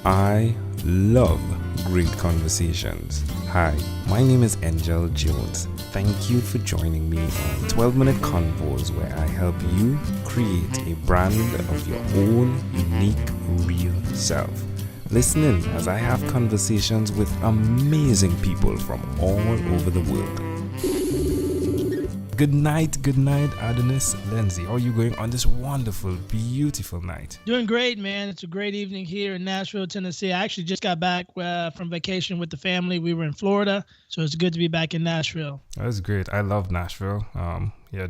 I love great conversations. Hi, my name is Angel Jones. Thank you for joining me on 12-Minute Convos, where I help you create a brand of your own unique, real self. Listen in as I have conversations with amazing people from all over the world. Good night, Adonis Lenzy. How are you going on this wonderful, beautiful night? Doing great, man. It's a great evening here in Nashville, Tennessee. I actually just got back from vacation with the family. We were in Florida, so it's good to be back in Nashville. That's great. I love Nashville.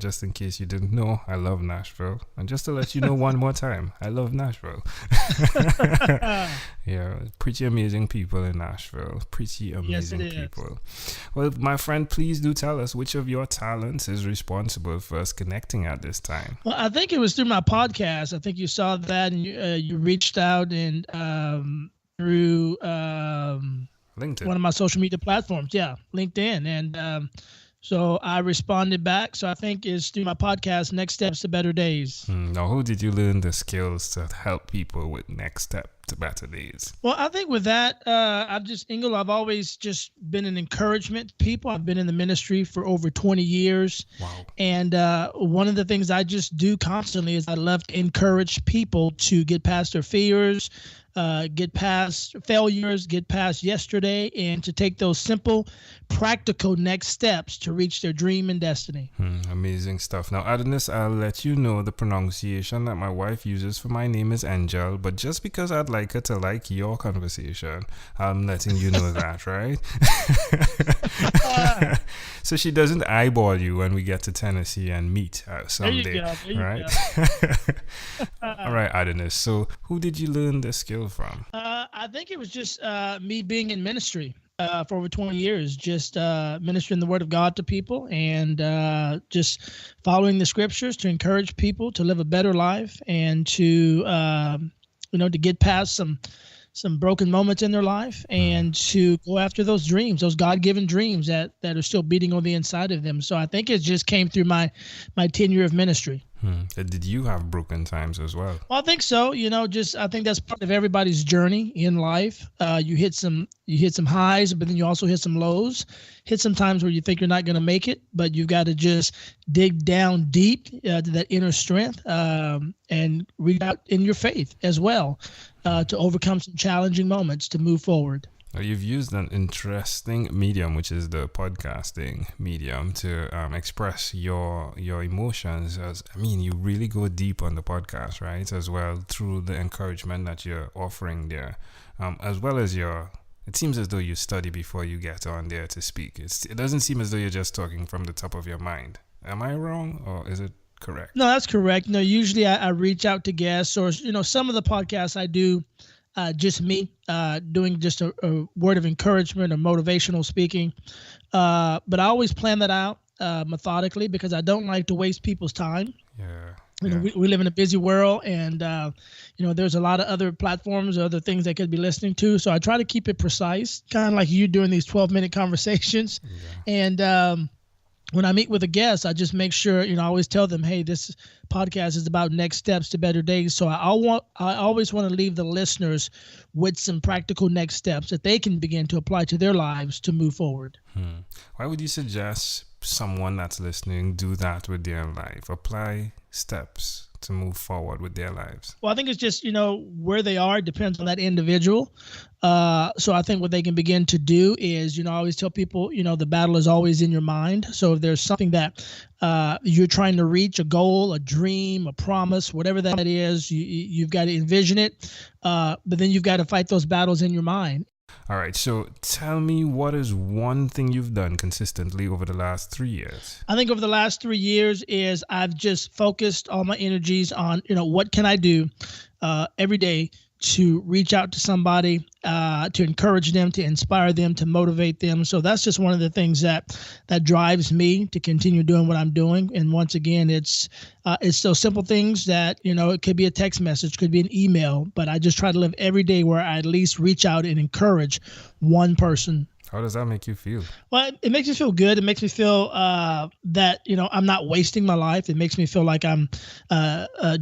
Just in case you didn't know, I love Nashville. And just to let you know one more time, I love Nashville. Pretty amazing people in Nashville. Pretty amazing people. Well, my friend, please do tell us which of your talents is responsible for us connecting at this time. Well, I think it was through my podcast. I think you saw that and you reached out and through LinkedIn. One of my social media platforms. Yeah, LinkedIn. And so I responded back. So I think it's through my podcast, Next Steps to Better Days. Now, who did you learn the skills to help people with Next Step to Better Days? Well, I think with that, I've always just been an encouragement to people. I've been in the ministry for over 20 years. Wow. And one of the things I just do constantly is I love to encourage people to get past their fears, get past failures, get past yesterday, and to take those simple, practical next steps to reach their dream and destiny. Amazing stuff. Now, Adonis, I'll let you know the pronunciation that my wife uses for my name is Angel, but just because I'd like her to like your conversation, I'm letting you know that, right? So she doesn't eyeball you when we get to Tennessee and meet someday, right? All right, Adonis. So who did you learn this skill from? I think it was just me being in ministry for over 20 years, just ministering the word of God to people and just following the scriptures to encourage people to live a better life and to, to get past some broken moments in their life and to go after those dreams, those God-given dreams that are still beating on the inside of them. So I think it just came through my tenure of ministry. Did you have broken times as well? Well, I think so. I think that's part of everybody's journey in life. You hit some highs, but then you also hit some lows. Hit some times where you think you're not going to make it, but you've got to just dig down deep to that inner strength and reach out in your faith as well to overcome some challenging moments to move forward. You've used an interesting medium, which is the podcasting medium, to express your emotions. You really go deep on the podcast, right? As well, through the encouragement that you're offering there, as well as it seems as though you study before you get on there to speak. It doesn't seem as though you're just talking from the top of your mind. Am I wrong, or is it correct? No, that's correct. Usually I reach out to guests, or some of the podcasts I do. Just me doing just a word of encouragement or motivational speaking. But I always plan that out methodically because I don't like to waste people's time. We live in a busy world and, there's a lot of other platforms or other things they could be listening to. So I try to keep it precise, kind of like you doing these 12-minute conversations. Yeah. And when I meet with a guest, I just make sure, I always tell them, hey, this podcast is about next steps to better days. So I always want to leave the listeners with some practical next steps that they can begin to apply to their lives to move forward. Why would you suggest someone that's listening do that with their life? Apply steps to move forward with their lives? Well, I think it's just, where they are depends on that individual. So I think what they can begin to do is, I always tell people, the battle is always in your mind. So if there's something that you're trying to reach, a goal, a dream, a promise, whatever that is, you've got to envision it. But then you've got to fight those battles in your mind. All right. So tell me, what is one thing you've done consistently over the last 3 years? I think over the last 3 years is I've just focused all my energies on, what can I do every day to reach out to somebody, to encourage them, to inspire them, to motivate them. So that's just one of the things that drives me to continue doing what I'm doing. And once again, it's those simple things that, it could be a text message, could be an email, but I just try to live every day where I at least reach out and encourage one person How does that make you feel? Well, it makes me feel good. It makes me feel that I'm not wasting my life. It makes me feel like I'm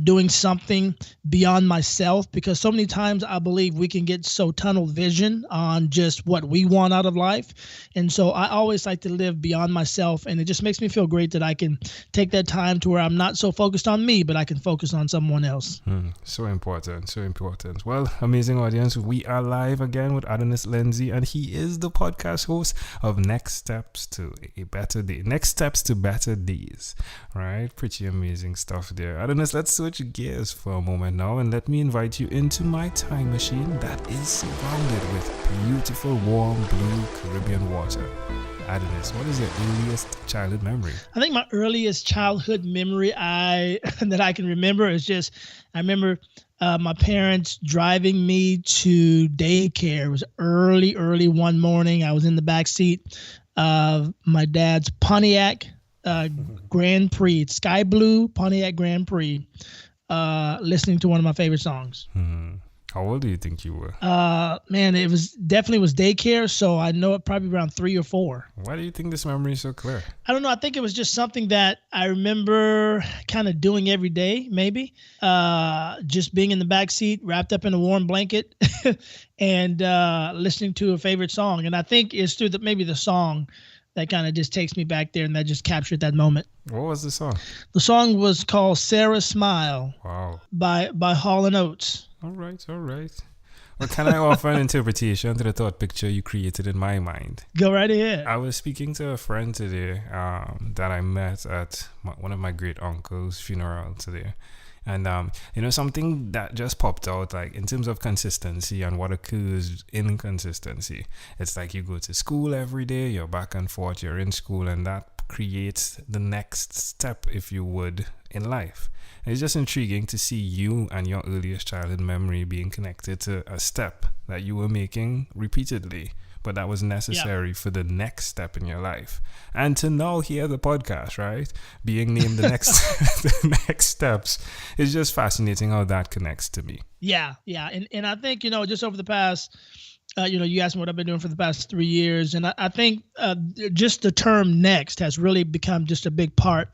doing something beyond myself, because so many times I believe we can get so tunnel vision on just what we want out of life, and so I always like to live beyond myself, and it just makes me feel great that I can take that time to where I'm not so focused on me, but I can focus on someone else. So important, so important. Well, amazing audience, we are live again with Adonis Lenzy, and he is the podcast host of Next Steps to a Better Day. Next Steps to Better Days, right? Pretty amazing stuff there. Adonis, let's switch gears for a moment now, and let me invite you into my time machine that is surrounded with beautiful, warm, blue Caribbean water. Adonis, what is your earliest childhood memory? I think my earliest childhood memory that I can remember is I remember my parents driving me to daycare. It was early one morning. I was in the back seat of my dad's Pontiac Grand Prix, sky blue Pontiac Grand Prix, listening to one of my favorite songs. How old do you think you were? Man, it was definitely daycare, so I know it probably around 3 or 4. Why do you think this memory is so clear? I don't know. I think it was just something that I remember kind of doing every day, maybe. Just being in the back seat, wrapped up in a warm blanket, and listening to a favorite song. And I think it's through maybe the song that kind of just takes me back there, and that just captured that moment. What was the song? The song was called "Sarah's Smile." Wow. By Hall & Oates. All right. Well, can I offer an interpretation to the thought picture you created in my mind? Go right ahead. I was speaking to a friend today that I met at one of my great uncle's funeral today. And, something that just popped out, like in terms of consistency and what occurs in consistency. It's like you go to school every day, you're back and forth, you're in school, and that creates the next step, if you would, in life. And it's just intriguing to see you and your earliest childhood memory being connected to a step that you were making repeatedly, but that was necessary for the next step in your life. And to now hear the podcast, right, being named the next the next steps, is just fascinating how that connects to me. Yeah. And I think, just over the past, you asked me what I've been doing for the past 3 years. And I think just the term next has really become just a big part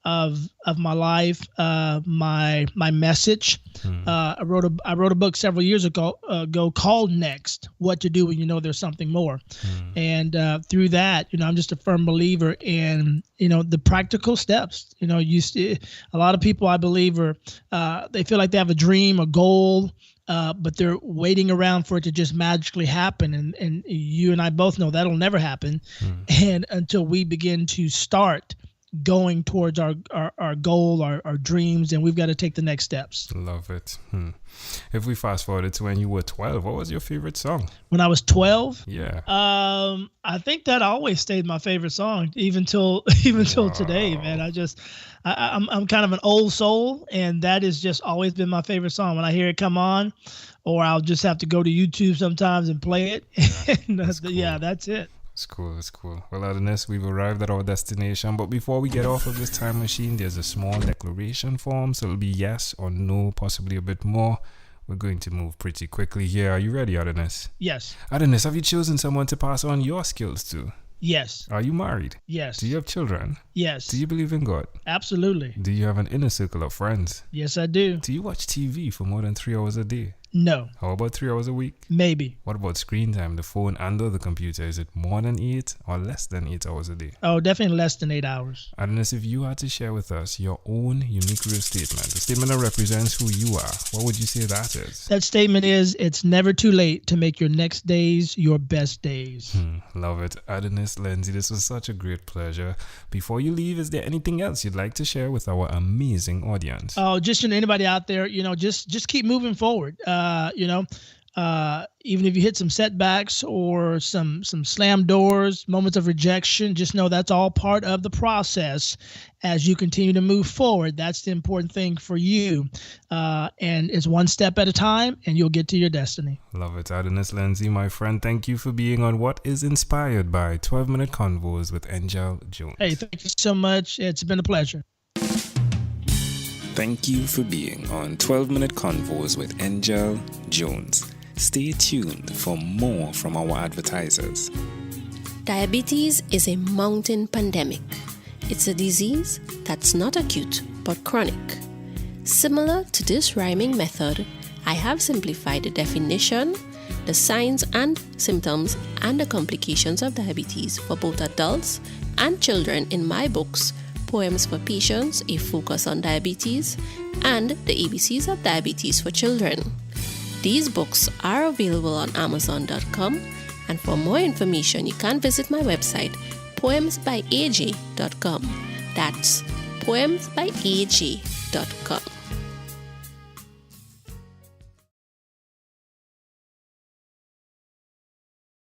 of my life, my message. I wrote a book several years ago called Next: What to Do When You Know There's Something More. And through that, I'm just a firm believer in the practical steps. A lot of people, I believe, they feel like they have a dream, a goal, but they're waiting around for it to just magically happen. And you and I both know that'll never happen. And until we begin to start going towards our goal, our dreams, and we've got to take the next steps. Love it. If we fast forward to when you were 12, what was your favorite song? When I was 12? Yeah. I think that always stayed my favorite song, even till today, man. I'm kind of an old soul, and that has just always been my favorite song. When I hear it come on, or I'll just have to go to YouTube sometimes and play it. And that's cool. Yeah, that's it. It's cool. Well, Adonis, we've arrived at our destination. But before we get off of this time machine, there's a small declaration form. So it'll be yes or no, possibly a bit more. We're going to move pretty quickly here. Are you ready, Adonis? Yes. Adonis, have you chosen someone to pass on your skills to? Yes. Are you married? Yes. Do you have children? Yes. Do you believe in God? Absolutely. Do you have an inner circle of friends? Yes, I do. Do you watch TV for more than 3 hours a day? No. How about 3 hours a week? Maybe. What about screen time, the phone and or the computer? Is it more than 8 or less than 8 hours a day? Oh, definitely less than 8 hours. Adonis, if you had to share with us your own unique real statement, a statement that represents who you are, what would you say that is? That statement is, it's never too late to make your next days your best days. Love it. Adonis Lenzy, this was such a great pleasure. Before you leave, is there anything else you'd like to share with our amazing audience? Oh, just anybody out there, just keep moving forward. Even if you hit some setbacks or some slam doors, moments of rejection, just know that's all part of the process as you continue to move forward. That's the important thing for you. And it's one step at a time, and you'll get to your destiny. Love it. Adonis Lenzy, my friend, thank you for being on what is inspired by 12-Minute Convos with Angel Jones. Hey, thank you so much. It's been a pleasure. Thank you for being on 12-Minute Convos with Angel Jones. Stay tuned for more from our advertisers. Diabetes is a mountain pandemic. It's a disease that's not acute but chronic. Similar to this rhyming method, I have simplified the definition, the signs and symptoms, and the complications of diabetes for both adults and children in my books, Poems for Patients, A Focus on Diabetes, and The ABCs of Diabetes for Children. These books are available on Amazon.com, and for more information, you can visit my website, poemsbyaj.com. That's poemsbyaj.com.